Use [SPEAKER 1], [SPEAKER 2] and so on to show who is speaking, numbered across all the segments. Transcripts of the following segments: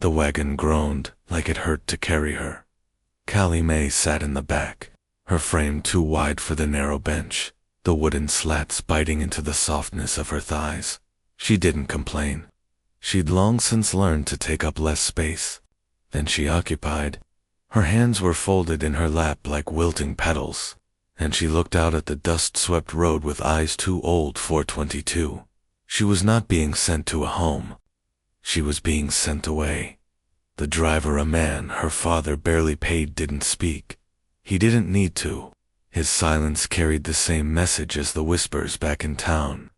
[SPEAKER 1] The wagon groaned, like it hurt to carry her. Callie Mae sat in the back, her frame too wide for the narrow bench, the wooden slats biting into the softness of her thighs. She didn't complain. She'd long since learned to take up less space than she occupied. Her hands were folded in her lap like wilting petals, and she looked out at the dust-swept road with eyes too old for 22. She was not being sent to a home. She was being sent away. The driver, a man her father barely paid, didn't speak. He didn't need to. His silence carried the same message as the whispers back in town.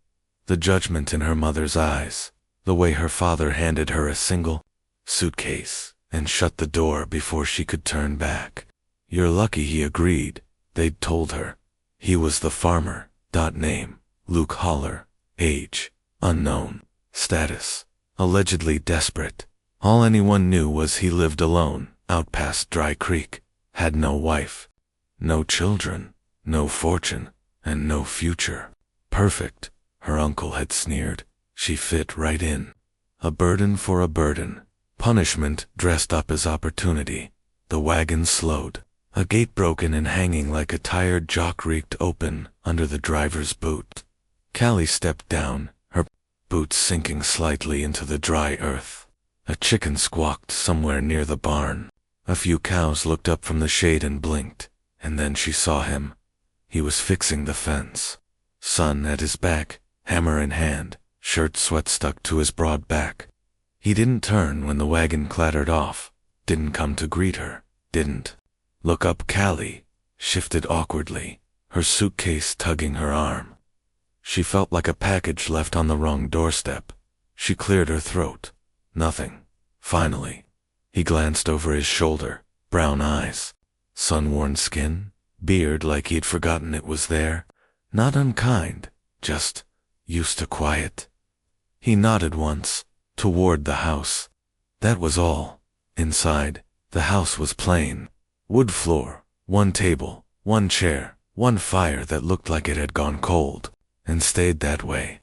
[SPEAKER 1] The judgment in her mother's eyes, the way her father handed her a single suitcase and shut the door before she could turn back. You're lucky, he agreed. They'd told her. He was the farmer. Name, Luke Holler. Age, unknown. Status, allegedly desperate. All anyone knew was he lived alone, out past Dry Creek, had no wife, no children, no fortune, and no future. Perfect, her uncle had sneered. She fit right in. A burden for a burden. Punishment dressed up as opportunity. The wagon slowed. A gate broken and hanging like a tired jock reeked open under the driver's boot. Callie stepped down, her boots sinking slightly into the dry earth. A chicken squawked somewhere near the barn. A few cows looked up from the shade and blinked, and then she saw him. He was fixing the fence. Sun at his back, hammer in hand, shirt sweat stuck to his broad back. He didn't turn when the wagon clattered off, didn't come to greet her, didn't look up. Callie shifted awkwardly, her suitcase tugging her arm. She felt like a package left on the wrong doorstep. She cleared her throat. Nothing. Finally. He glanced over his shoulder, brown eyes, sun-worn skin, beard like he'd forgotten it was there. Not unkind, just used to quiet. He nodded once, toward the house. That was all. Inside, the house was plain. Wood floor, one table, one chair, one fire that looked like it had gone cold, and stayed that way.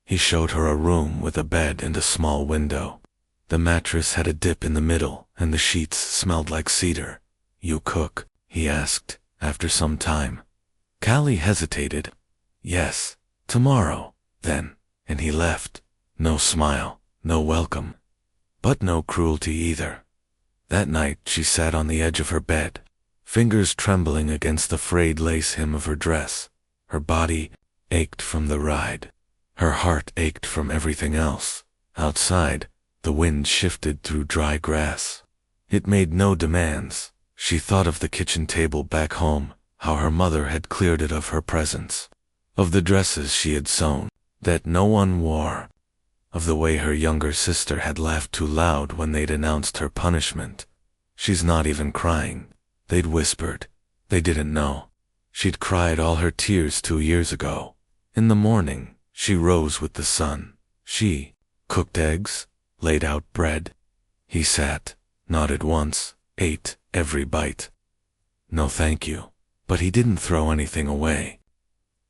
[SPEAKER 1] He showed her a room with a bed and a small window. The mattress had a dip in the middle, and the sheets smelled like cedar. You cook? He asked, after some time. Callie hesitated. Yes, tomorrow, then, and he left. No smile, no welcome. But no cruelty either. That night she sat on the edge of her bed, fingers trembling against the frayed lace hem of her dress. Her body ached from the ride. Her heart ached from everything else. Outside, the wind shifted through dry grass. It made no demands. She thought of the kitchen table back home, how her mother had cleared it of her presence, of the dresses she had sewn, that no one wore, of the way her younger sister had laughed too loud when they'd announced her punishment. She's not even crying, they'd whispered. They didn't know. She'd cried all her tears 2 years ago. In the morning, she rose with the sun. She cooked eggs, laid out bread. He sat, nodded once, ate every bite. No thank you. But he didn't throw anything away.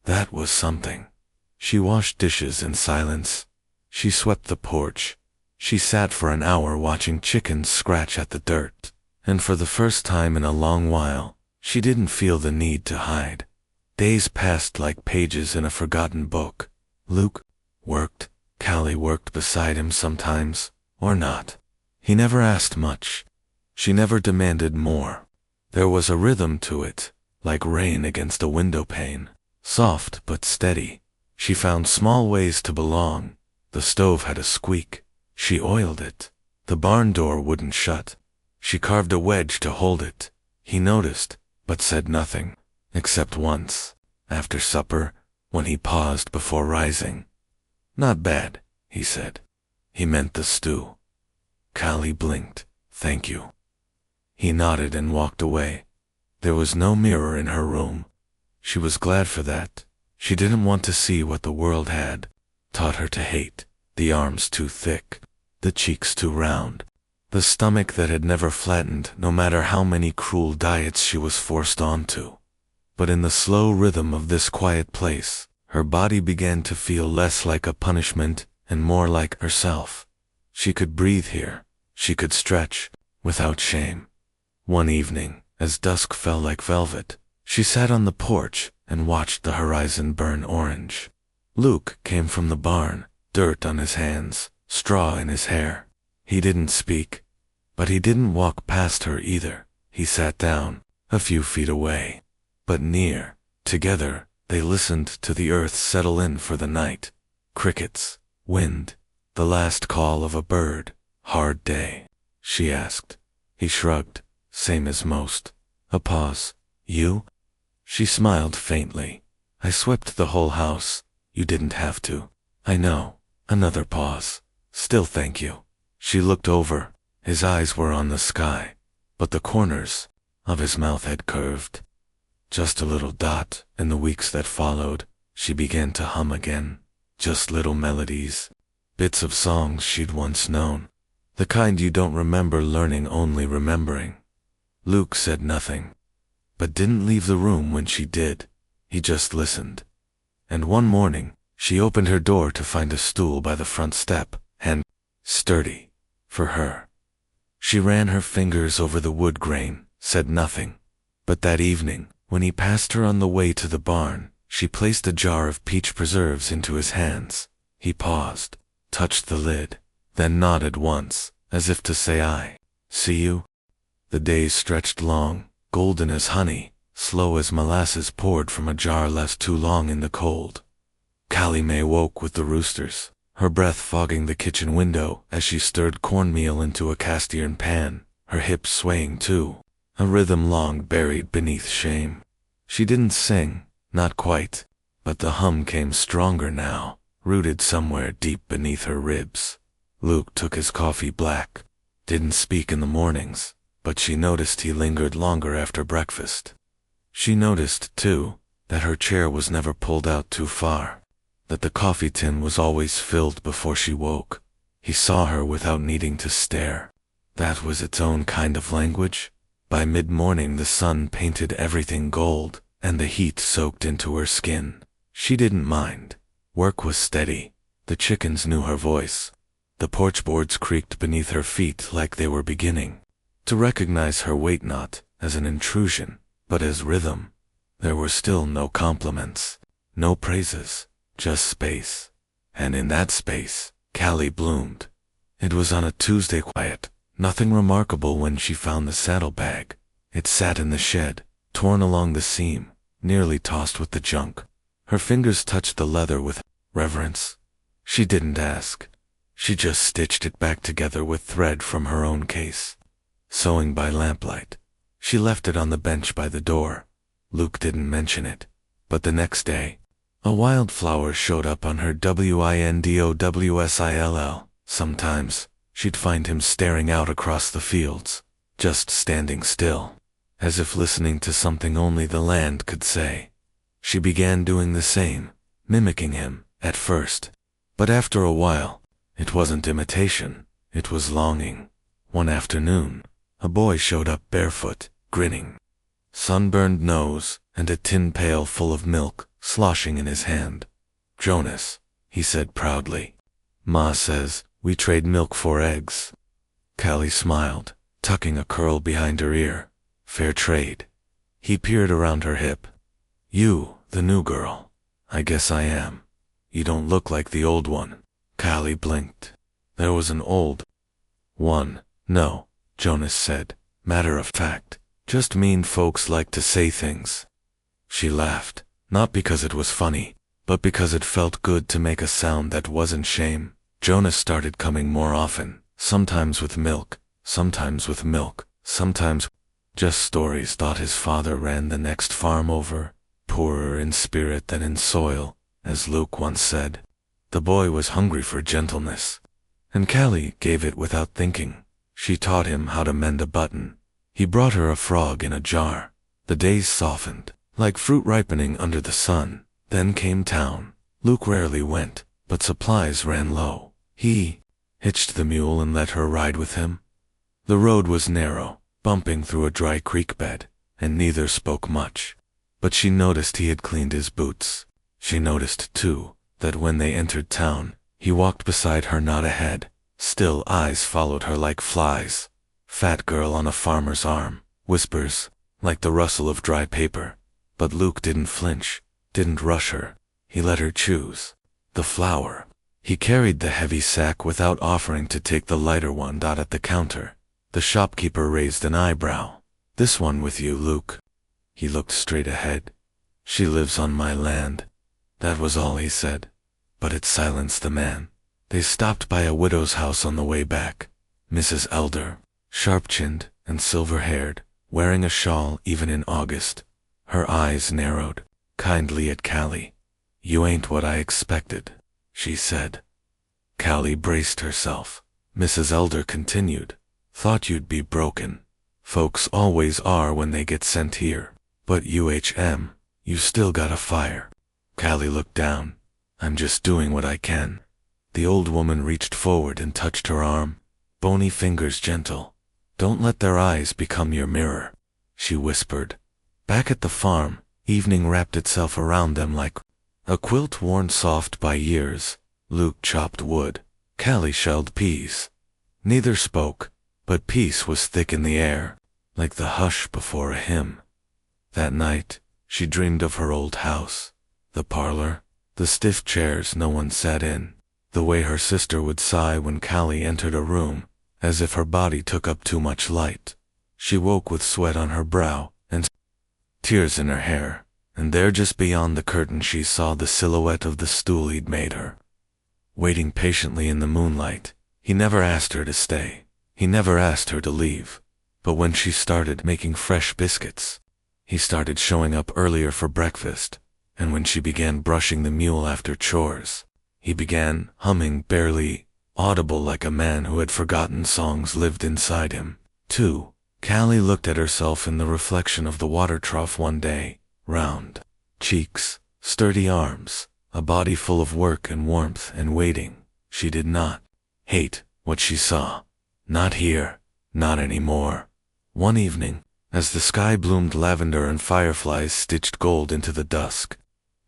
[SPEAKER 1] That was something. She washed dishes in silence. She swept the porch. She sat for an hour watching chickens scratch at the dirt. And for the first time in a long while, she didn't feel the need to hide. Days passed like pages in a forgotten book. Luke worked. Callie worked beside him sometimes, or not. He never asked much. She never demanded more. There was a rhythm to it, like rain against a window pane, soft but steady. She found small ways to belong. The stove had a squeak. She oiled it. The barn door wouldn't shut. She carved a wedge to hold it. He noticed, but said nothing, except once, after supper, when he paused before rising. Not bad, he said. He meant the stew. Callie blinked. Thank you. He nodded and walked away. There was no mirror in her room. She was glad for that. She didn't want to see what the world had taught her to hate. The arms too thick, the cheeks too round, the stomach that had never flattened no matter how many cruel diets she was forced onto. But in the slow rhythm of this quiet place, her body began to feel less like a punishment and more like herself. She could breathe here. she could stretch, without shame. One evening, as dusk fell like velvet, she sat on the porch and watched the horizon burn orange. Luke came from the barn, dirt on his hands, straw in his hair. He didn't speak, but he didn't walk past her either. He sat down, a few feet away, but near. Together, they listened to the earth settle in for the night. Crickets, wind, the last call of a bird. Hard day? She asked. He shrugged, same as most. A pause. You? She smiled faintly. I swept the whole house. You didn't have to. I know. Another pause. Still thank you. She looked over. His eyes were on the sky, but the corners of his mouth had curved. Just a little dot. In the weeks that followed, she began to hum again. Just little melodies. Bits of songs she'd once known. The kind you don't remember learning, only remembering. Luke said nothing, but didn't leave the room when she did. He just listened. And one morning, she opened her door to find a stool by the front step, and sturdy, for her. She ran her fingers over the wood grain, said nothing. But that evening, when he passed her on the way to the barn, she placed a jar of peach preserves into his hands. He paused, touched the lid, then nodded once, as if to say, I see you. The days stretched long, golden as honey, slow as molasses poured from a jar left too long in the cold. Callie Mae woke with the roosters, her breath fogging the kitchen window as she stirred cornmeal into a cast iron pan, her hips swaying too, a rhythm long buried beneath shame. She didn't sing, not quite, but the hum came stronger now, rooted somewhere deep beneath her ribs. Luke took his coffee black, didn't speak in the mornings, but she noticed he lingered longer after breakfast. She noticed, too, that her chair was never pulled out too far, that the coffee tin was always filled before she woke. He saw her without needing to stare. That was its own kind of language. By mid-morning the sun painted everything gold, and the heat soaked into her skin. She didn't mind. Work was steady. The chickens knew her voice. The porch boards creaked beneath her feet like they were beginning to recognize her weight, not as an intrusion, but as rhythm. There were still no compliments, no praises, just space. And in that space, Callie bloomed. It was on a Tuesday, quiet, nothing remarkable, when she found the saddlebag. It sat in the shed, torn along the seam, nearly tossed with the junk. Her fingers touched the leather with reverence. She didn't ask. She just stitched it back together with thread from her own case. Sewing by lamplight. She left it on the bench by the door. Luke didn't mention it, but the next day, a wildflower showed up on her windowsill. Sometimes, she'd find him staring out across the fields, just standing still, as if listening to something only the land could say. She began doing the same, mimicking him, at first. But after a while, it wasn't imitation, it was longing. One afternoon, a boy showed up barefoot, grinning. Sunburned nose, and a tin pail full of milk, sloshing in his hand. Jonas, he said proudly. Ma says, we trade milk for eggs. Callie smiled, tucking a curl behind her ear. Fair trade. He peered around her hip. You, the new girl. I guess I am. You don't look like the old one. Callie blinked. There was an old one. No, Jonas said. Matter of fact. Just mean folks like to say things. She laughed, not because it was funny, but because it felt good to make a sound that wasn't shame. Jonas started coming more often, sometimes with milk, sometimes just stories. Thought his father ran the next farm over, poorer in spirit than in soil, as Luke once said. The boy was hungry for gentleness, and Callie gave it without thinking. She taught him how to mend a button. He brought her a frog in a jar. The days softened, like fruit ripening under the sun. Then came town. Luke rarely went, but supplies ran low. He hitched the mule and let her ride with him. The road was narrow, bumping through a dry creek bed, and neither spoke much. But she noticed he had cleaned his boots. She noticed, too, that when they entered town, he walked beside her, not ahead, Still eyes followed her like flies. Fat girl on a farmer's arm. Whispers, like the rustle of dry paper. But Luke didn't flinch, didn't rush her. He let her choose. The flower. He carried the heavy sack without offering to take the lighter one. At the counter, the shopkeeper raised an eyebrow. This one with you, Luke. He looked straight ahead. She lives on my land. That was all he said. But it silenced the man. They stopped by a widow's house on the way back. Mrs. Elder, sharp-chinned and silver-haired, wearing a shawl even in August. Her eyes narrowed, kindly at Callie. You ain't what I expected, she said. Callie braced herself. Mrs. Elder continued. Thought you'd be broken. Folks always are when they get sent here. But you still got a fire. Callie looked down. I'm just doing what I can. The old woman reached forward and touched her arm. Bony fingers gentle. Don't let their eyes become your mirror, she whispered. Back at the farm, evening wrapped itself around them like a quilt worn soft by years. Luke chopped wood. Callie shelled peas. Neither spoke, but peace was thick in the air, like the hush before a hymn. That night, she dreamed of her old house. The parlor, the stiff chairs no one sat in, the way her sister would sigh when Callie entered a room, as if her body took up too much light. She woke with sweat on her brow and tears in her hair, and there just beyond the curtain she saw the silhouette of the stool he'd made her. Waiting patiently in the moonlight, he never asked her to stay. He never asked her to leave. But when she started making fresh biscuits, he started showing up earlier for breakfast, and when she began brushing the mule after chores, he began humming barely audible like a man who had forgotten songs lived inside him. 2. Callie looked at herself in the reflection of the water trough one day. Round cheeks, sturdy arms, a body full of work and warmth and waiting. She did not hate what she saw. Not here, not anymore. One evening, as the sky bloomed lavender and fireflies stitched gold into the dusk,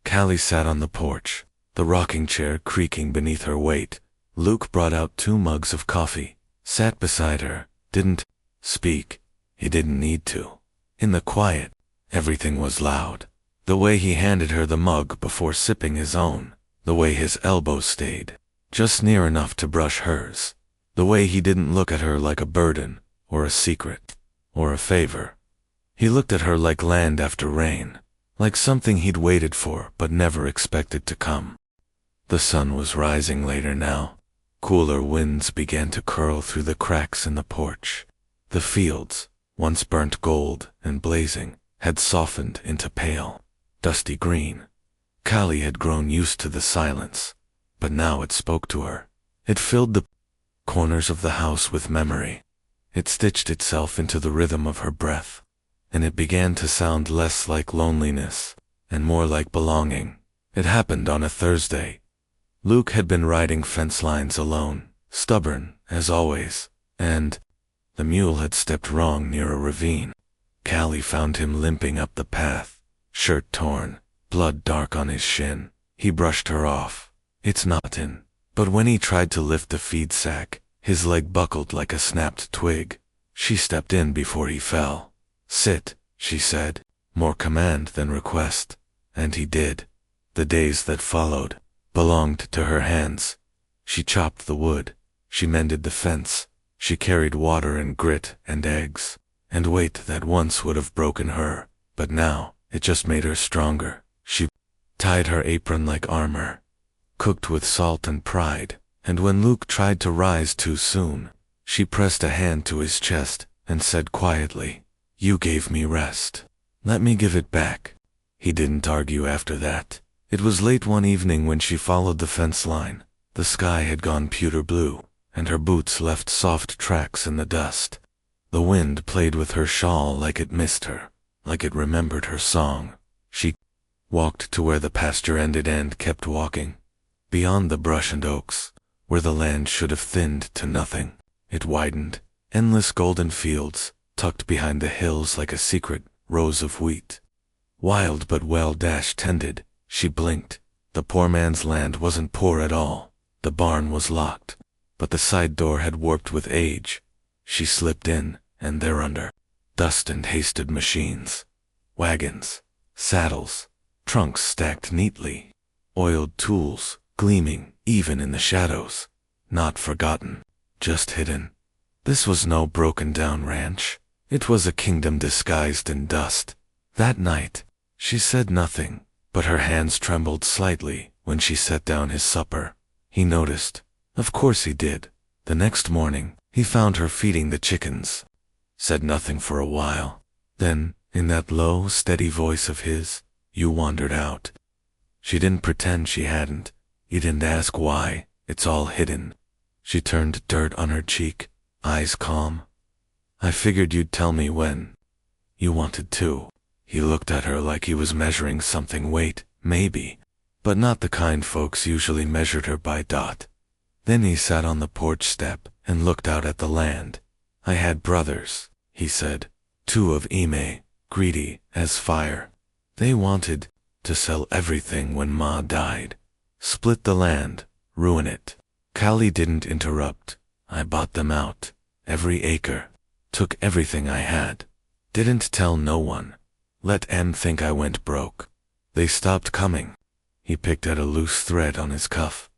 [SPEAKER 1] Callie sat on the porch, the rocking chair creaking beneath her weight. Luke brought out 2 mugs of coffee, sat beside her, didn't speak. He didn't need to. In the quiet, everything was loud. The way he handed her the mug before sipping his own, the way his elbow stayed just near enough to brush hers, the way he didn't look at her like a burden, or a secret, or a favor. He looked at her like land after rain, like something he'd waited for but never expected to come. The sun was rising later now. Cooler winds began to curl through the cracks in the porch. The fields, once burnt gold and blazing, had softened into pale, dusty green. Callie had grown used to the silence, but now it spoke to her. It filled the corners of the house with memory. It stitched itself into the rhythm of her breath, and it began to sound less like loneliness and more like belonging. It happened on a Thursday. Luke had been riding fence lines alone, stubborn, as always, and the mule had stepped wrong near a ravine. Callie found him limping up the path, shirt torn, blood dark on his shin. He brushed her off. It's nothing. But when he tried to lift the feed sack, his leg buckled like a snapped twig. She stepped in before he fell. Sit, she said, more command than request. And he did. The days that followed belonged to her hands. She chopped the wood. She mended the fence. She carried water and grit and eggs, and weight that once would have broken her, but now it just made her stronger. She tied her apron like armor, cooked with salt and pride, and when Luke tried to rise too soon, she pressed a hand to his chest and said quietly, "You gave me rest. Let me give it back." He didn't argue after that. It was late one evening when she followed the fence line. The sky had gone pewter blue, and her boots left soft tracks in the dust. The wind played with her shawl like it missed her, like it remembered her song. She walked to where the pasture ended and kept walking. Beyond the brush and oaks, where the land should have thinned to nothing, it widened. Endless golden fields, tucked behind the hills like a secret rows of wheat. Wild but well-tended, she blinked. The poor man's land wasn't poor at all. The barn was locked. but the side door had warped with age. She slipped in, and thereunder, dust and hasted machines, wagons, saddles, trunks stacked neatly, oiled tools gleaming even in the shadows, not forgotten, just hidden. This was no broken-down ranch. It was a kingdom disguised in dust. That night, she said nothing, but her hands trembled slightly when she set down his supper. He noticed. Of course he did. The next morning, he found her feeding the chickens. Said nothing for a while. Then, in that low, steady voice of his, "You wandered out." She didn't pretend she hadn't. He didn't ask why. It's all hidden. She turned dirt on her cheek, eyes calm. "I figured you'd tell me when you wanted to." He looked at her like he was measuring something. Weight, maybe, but not the kind folks usually measured her by. Then he sat on the porch step and looked out at the land. "I had brothers," he said, "two of Ime, greedy as fire. They wanted to sell everything when Ma died. Split the land, ruin it." Callie didn't interrupt. "I bought them out, every acre. Took everything I had. Didn't tell no one. Let em think I went broke. They stopped coming." He picked at a loose thread on his cuff.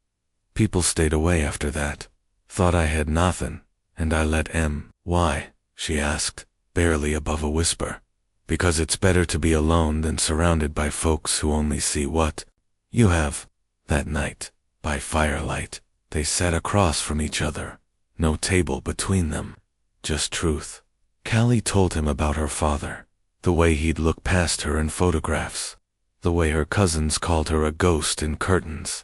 [SPEAKER 1] "People stayed away after that. Thought I had nothin', and I let em." "Why?" she asked, barely above a whisper. "Because it's better to be alone than surrounded by folks who only see what you have." That night, by firelight, they sat across from each other. No table between them. Just truth. Callie told him about her father. The way he'd look past her in photographs. The way her cousins called her a ghost in curtains.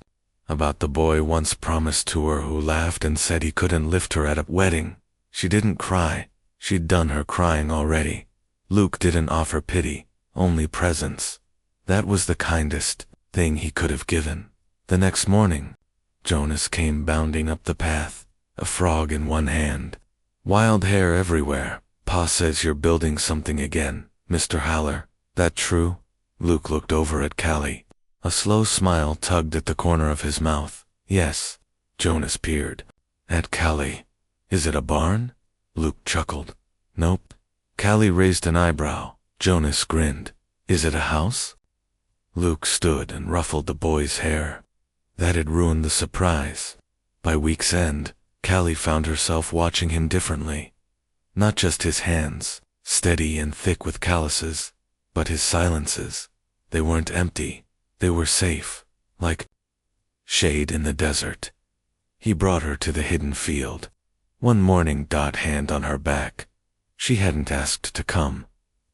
[SPEAKER 1] About the boy once promised to her who laughed and said he couldn't lift her at a wedding. She didn't cry. She'd done her crying already. Luke didn't offer pity, only presence. That was the kindest thing he could have given. The next morning, Jonas came bounding up the path, a frog in one hand. "Wild hair everywhere. Pa says you're building something again, Mr. Haller. That true?" Luke looked over at Callie. A slow smile tugged at the corner of his mouth. "Yes." Jonas peered at Callie. "Is it a barn?" Luke chuckled. "Nope." Callie raised an eyebrow. Jonas grinned. "Is it a house?" Luke stood and ruffled the boy's hair. That had ruined the surprise. By week's end, Callie found herself watching him differently. Not just his hands, steady and thick with calluses, but his silences. They weren't empty. They were safe, like shade in the desert. He brought her to the hidden field. One morning, hand on her back. She hadn't asked to come,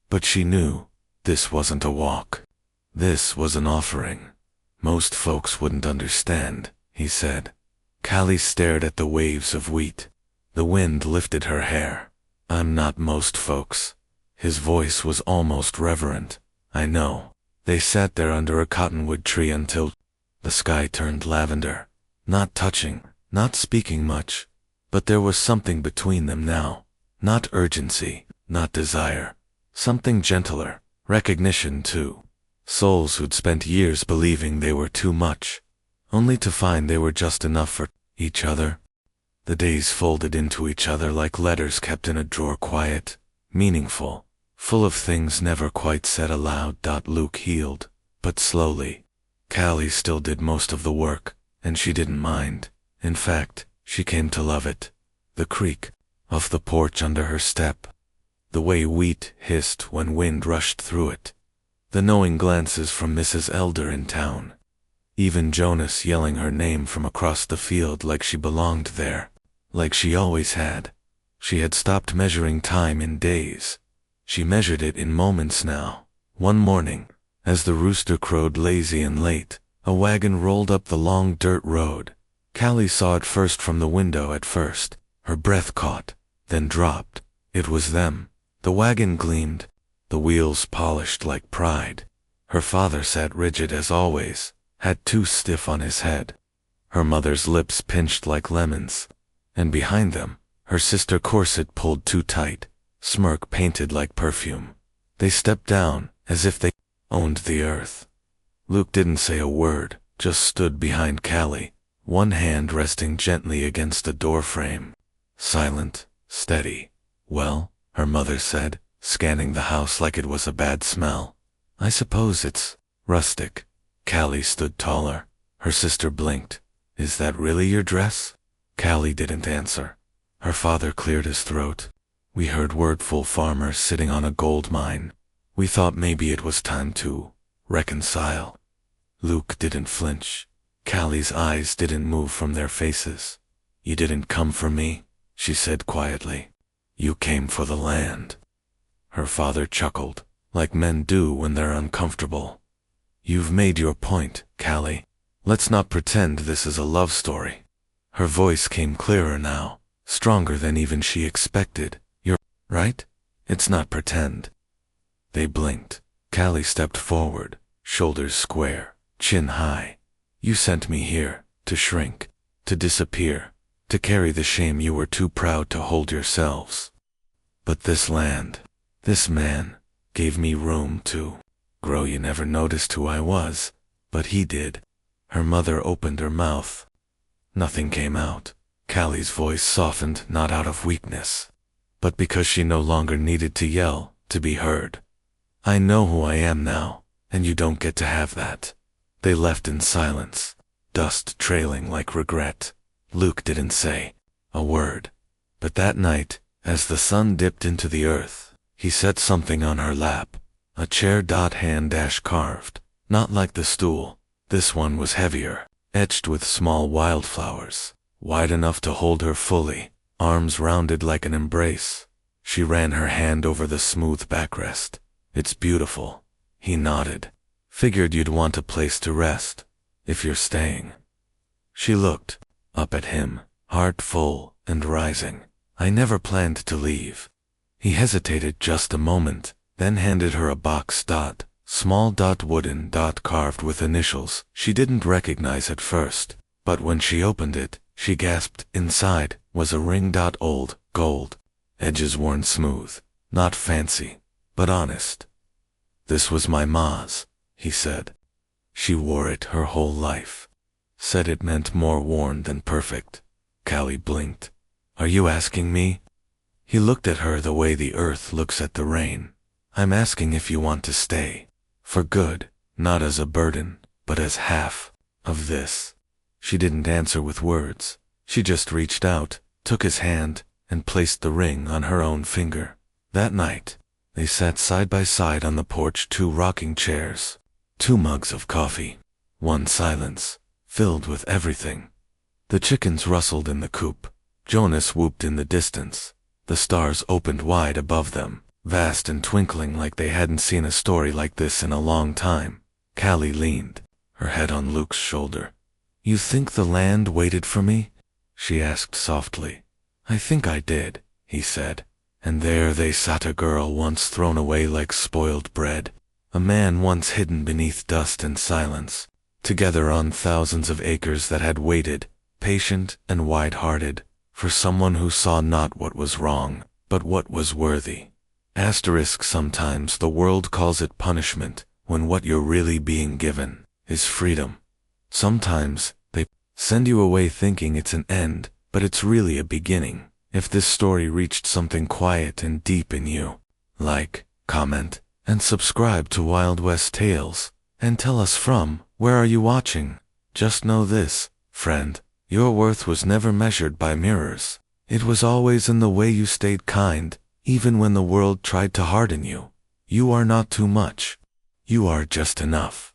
[SPEAKER 1] but she knew this wasn't a walk. This was an offering. "Most folks wouldn't understand," he said. Callie stared at the waves of wheat. The wind lifted her hair. "I'm not most folks." His voice was almost reverent. "I know." They sat there under a cottonwood tree until the sky turned lavender. Not touching, not speaking much, but there was something between them now. Not urgency, not desire. Something gentler, recognition too. Souls who'd spent years believing they were too much, only to find they were just enough for each other. The days folded into each other like letters kept in a drawer, quiet, meaningful, full of things never quite said aloud. Luke healed, but slowly. Callie still did most of the work, and she didn't mind. In fact, she came to love it. The creak of the porch under her step. The way wheat hissed when wind rushed through it. The knowing glances from Mrs. Elder in town. Even Jonas yelling her name from across the field like she belonged there. Like she always had. She had stopped measuring time in days. She measured it in moments now. One morning, as the rooster crowed lazy and late, a wagon rolled up the long dirt road. Callie saw it first from the window at first. Her breath caught, then dropped. It was them. The wagon gleamed, the wheels polished like pride. Her father sat rigid as always, hat too stiff on his head. Her mother's lips pinched like lemons. And behind them, her sister corset pulled too tight, smirk painted like perfume. They stepped down, as if they owned the earth. Luke didn't say a word, just stood behind Callie, one hand resting gently against a door frame. Silent, steady. "Well," her mother said, scanning the house like it was a bad smell. "I suppose it's rustic." Callie stood taller. Her sister blinked. "Is that really your dress?" Callie didn't answer. Her father cleared his throat. "We heard wordful farmers sitting on a gold mine. We thought maybe it was time to reconcile." Luke didn't flinch. Callie's eyes didn't move from their faces. "You didn't come for me," she said quietly. "You came for the land." Her father chuckled, like men do when they're uncomfortable. "You've made your point, Callie. Let's not pretend this is a love story." Her voice came clearer now, stronger than even she expected. "You're right? It's not pretend." They blinked. Callie stepped forward, shoulders square, chin high. "You sent me here, to shrink, to disappear, to carry the shame you were too proud to hold yourselves. But this land, this man, gave me room to grow. You never noticed who I was, but he did." Her mother opened her mouth. Nothing came out. Callie's voice softened, not out of weakness, but because she no longer needed to yell to be heard. "I know who I am now, and you don't get to have that." They left in silence, dust trailing like regret. Luke didn't say a word, but that night, as the sun dipped into the earth, he set something on her lap, a chair hand carved, not like the stool. This one was heavier, etched with small wildflowers, wide enough to hold her fully, arms rounded like an embrace. She ran her hand over the smooth backrest. "It's beautiful." He nodded. "Figured you'd want a place to rest, if you're staying." She looked up at him, heart full and rising. "I never planned to leave." He hesitated just a moment, then handed her a box small wooden carved with initials she didn't recognize at first, but when she opened it, she gasped. Inside was a ring old gold, edges worn smooth, not fancy, but honest. "This was my ma's," he said. "She wore it her whole life. Said it meant more worn than perfect." Callie blinked. "Are you asking me?" He looked at her the way the earth looks at the rain. "I'm asking if you want to stay. For good, not as a burden, but as half of this." She didn't answer with words. She just reached out, took his hand, and placed the ring on her own finger. That night, they sat side by side on the porch, 2 rocking chairs, 2 mugs of coffee, one silence, filled with everything. The chickens rustled in the coop. Jonas whooped in the distance. The stars opened wide above them, vast and twinkling like they hadn't seen a story like this in a long time. Callie leaned, her head on Luke's shoulder. "You think the land waited for me?" she asked softly. "I think I did," he said. And there they sat, a girl once thrown away like spoiled bread, a man once hidden beneath dust and silence, together on thousands of acres that had waited, patient and wide-hearted, for someone who saw not what was wrong, but what was worthy. Sometimes the world calls it punishment, when what you're really being given is freedom. Sometimes they send you away thinking it's an end, but it's really a beginning. If this story reached something quiet and deep in you, like, comment, and subscribe to Wild West Tales, and tell us from where are you watching. Just know this, friend, your worth was never measured by mirrors. It was always in the way you stayed kind, even when the world tried to harden you. You are not too much. You are just enough.